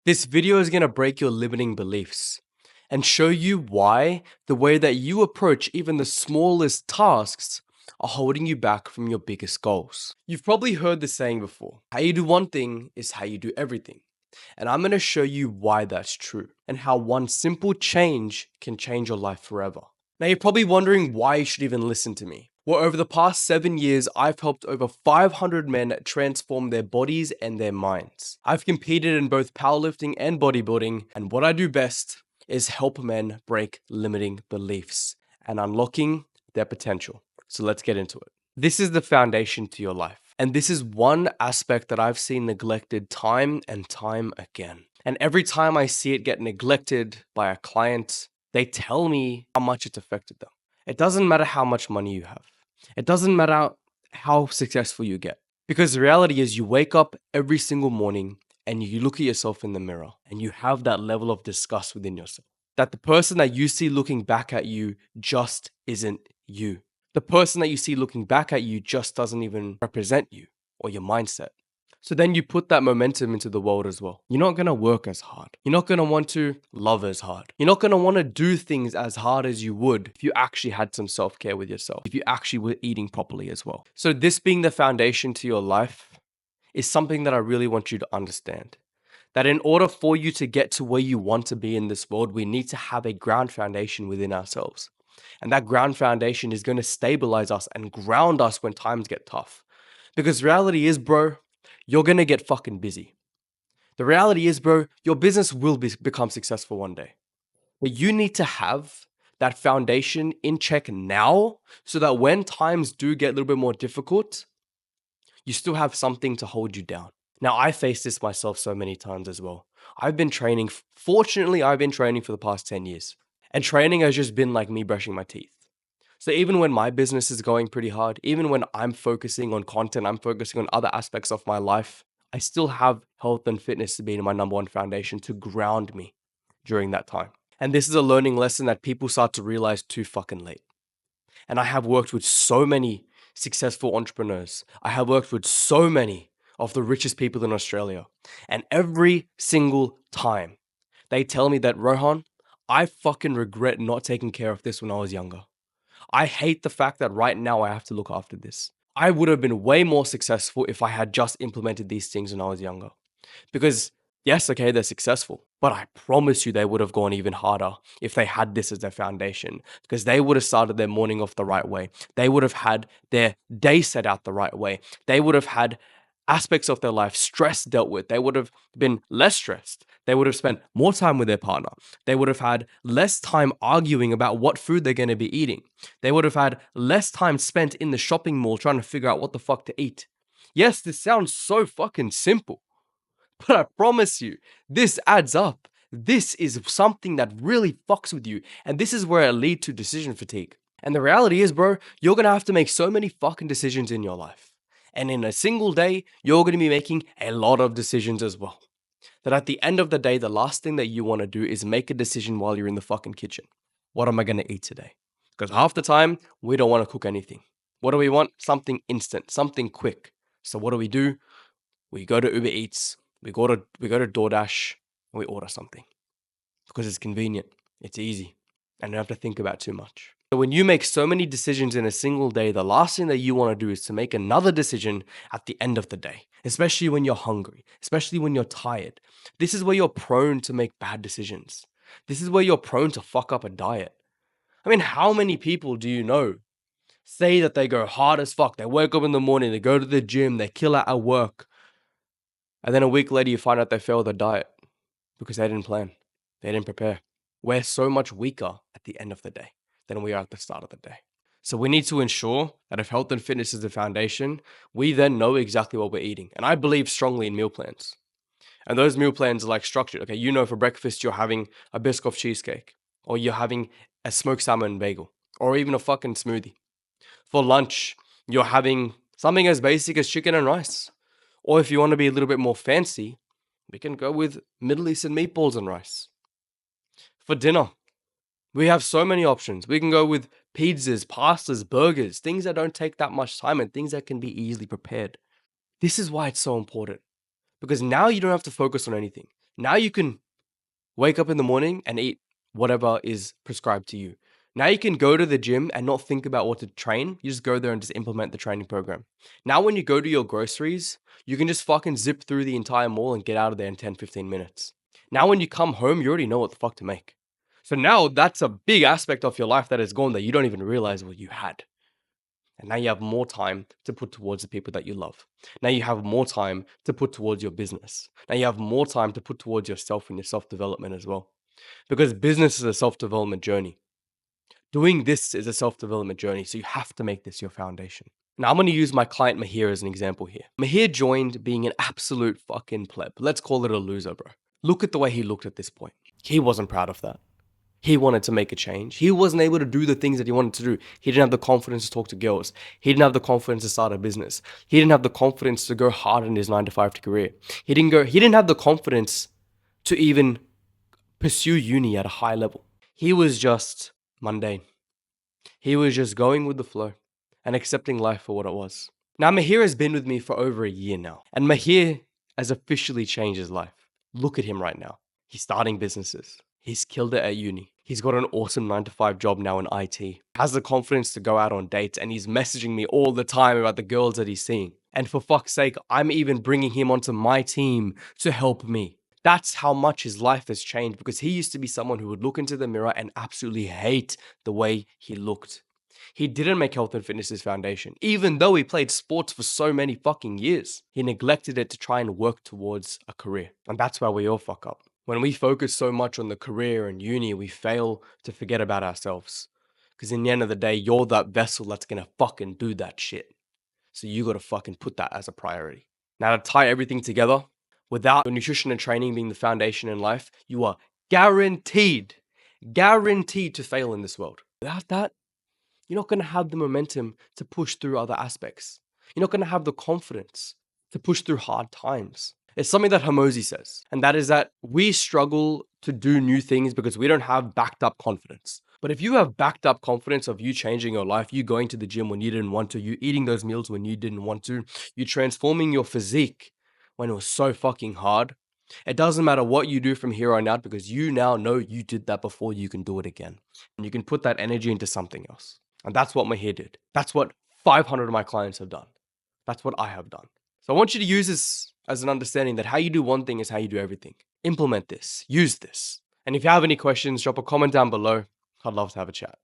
This video is going to break your limiting beliefs and show you why the way that you approach even the smallest tasks are holding you back from your biggest goals. You've probably heard the saying before, how you do one thing is how you do everything. And I'm going to show you why that's true and how one simple change can change your life forever. Now you're probably wondering why you should even listen to me. Well, over the past 7 years, I've helped over 500 men transform their bodies and their minds. I've competed in both powerlifting and bodybuilding, and what I do best is help men break limiting beliefs and unlocking their potential. So let's get into it. This is the foundation to your life. And this is one aspect that I've seen neglected time and time again. And every time I see it get neglected by a client, they tell me how much it's affected them. It doesn't matter how much money you have. It doesn't matter how successful you get. Because the reality is you wake up every single morning and you look at yourself in the mirror and you have that level of disgust within yourself. That the person that you see looking back at you just isn't you. The person that you see looking back at you just doesn't even represent you or your mindset. So then you put that momentum into the world as well. You're not going to work as hard. You're not going to want to love as hard. You're not going to want to do things as hard as you would if you actually had some self-care with yourself, if you actually were eating properly as well. So this being the foundation to your life is something that I really want you to understand. That in order for you to get to where you want to be in this world, we need to have a ground foundation within ourselves. And that ground foundation is going to stabilize us and ground us when times get tough. Because reality is, bro, you're going to get fucking busy. The reality is, bro, your business will become successful one day. But you need to have that foundation in check now so that when times do get a little bit more difficult, you still have something to hold you down. Now, I faced this myself so many times as well. Fortunately, I've been training for the past 10 years. And training has just been like me brushing my teeth. So even when my business is going pretty hard, even when I'm focusing on content, I'm focusing on other aspects of my life, I still have health and fitness to be my number one foundation to ground me during that time. And this is a learning lesson that people start to realize too fucking late. And I have worked with so many successful entrepreneurs. I have worked with so many of the richest people in Australia. And every single time they tell me that, Rohan, I fucking regret not taking care of this when I was younger. I hate the fact that right now I have to look after this. I would have been way more successful if I had just implemented these things when I was younger. Because yes, okay, they're successful, but I promise you they would have gone even harder if they had this as their foundation, because they would have started their morning off the right way. They would have had their day set out the right way. They would have had aspects of their life stress dealt with. They would have been less stressed. They would have spent more time with their partner. They would have had less time arguing about what food they're going to be eating. They would have had less time spent in the shopping mall trying to figure out what the fuck to eat. Yes, this sounds so fucking simple, but I promise you, this adds up. This is something that really fucks with you. And this is where it leads to decision fatigue. And the reality is, bro, you're going to have to make so many fucking decisions in your life. And in a single day, you're going to be making a lot of decisions as well. That at the end of the day, the last thing that you want to do is make a decision while you're in the fucking kitchen. What am I going to eat today? Because half the time, we don't want to cook anything. What do we want? Something instant, something quick. So what do? We go to Uber Eats, we go to DoorDash, and we order something. Because it's convenient, it's easy, and you don't have to think about too much. So when you make so many decisions in a single day, the last thing that you want to do is to make another decision at the end of the day, especially when you're hungry, especially when you're tired. This is where you're prone to make bad decisions. This is where you're prone to fuck up a diet. I mean, how many people do you know say that they go hard as fuck? They wake up in the morning, they go to the gym, they kill out at work, and then a week later you find out they failed their diet because they didn't plan, they didn't prepare. We're so much weaker at the end of the day than we are at the start of the day. So we need to ensure that if health and fitness is the foundation, we then know exactly what we're eating. And I believe strongly in meal plans. And those meal plans are like structured. Okay, you know, for breakfast, you're having a Biscoff cheesecake, or you're having a smoked salmon bagel, or even a fucking smoothie. For lunch, you're having something as basic as chicken and rice. Or if you want to be a little bit more fancy, we can go with Middle Eastern meatballs and rice. For dinner, we have so many options. We can go with pizzas, pastas, burgers, things that don't take that much time and things that can be easily prepared. This is why it's so important. Because now you don't have to focus on anything. Now you can wake up in the morning and eat whatever is prescribed to you. Now you can go to the gym and not think about what to train. You just go there and just implement the training program. Now when you go to your groceries, you can just fucking zip through the entire mall and get out of there in 10, 15 minutes. Now when you come home, you already know what the fuck to make. So now that's a big aspect of your life that is gone that you don't even realize what you had. And now you have more time to put towards the people that you love. Now you have more time to put towards your business. Now you have more time to put towards yourself and your self-development as well. Because business is a self-development journey. Doing this is a self-development journey, so you have to make this your foundation. Now I'm going to use my client Mahir as an example here. Mahir joined being an absolute fucking pleb. Let's call it a loser, bro. Look at the way he looked at this point. He wasn't proud of that. He wanted to make a change. He wasn't able to do the things that he wanted to do. He didn't have the confidence to talk to girls. He didn't have the confidence to start a business. He didn't have the confidence to go hard in his 9-to-5 career. He didn't have the confidence to even pursue uni at a high level. He was just mundane. He was just going with the flow and accepting life for what it was. Now Mahir has been with me for over a year now, and Mahir has officially changed his life. Look at him right now. He's starting businesses. He's killed it at uni. He's got an awesome 9-to-5 job now in IT. Has the confidence to go out on dates, and he's messaging me all the time about the girls that he's seeing. And for fuck's sake, I'm even bringing him onto my team to help me. That's how much his life has changed, because he used to be someone who would look into the mirror and absolutely hate the way he looked. He didn't make health and fitness his foundation, even though he played sports for so many fucking years. He neglected it to try and work towards a career. And that's where we all fuck up. When we focus so much on the career and uni, we fail to forget about ourselves. Because in the end of the day, you're that vessel that's gonna fucking do that shit. So you gotta fucking put that as a priority. Now to tie everything together, without nutrition and training being the foundation in life, you are guaranteed to fail in this world. Without that, you're not going to have the momentum to push through other aspects. You're not going to have the confidence to push through hard times. It's something that Hormozi says, and that is that we struggle to do new things because we don't have backed up confidence. But if you have backed up confidence of you changing your life, you going to the gym when you didn't want to, you eating those meals when you didn't want to, you transforming your physique when it was so fucking hard, it doesn't matter what you do from here on out, because you now know you did that before, you can do it again. And you can put that energy into something else. And that's what Mahir did. That's what 500 of my clients have done. That's what I have done. So I want you to use this as an understanding that how you do one thing is how you do everything. Implement this. Use this. And if you have any questions, drop a comment down below. I'd love to have a chat.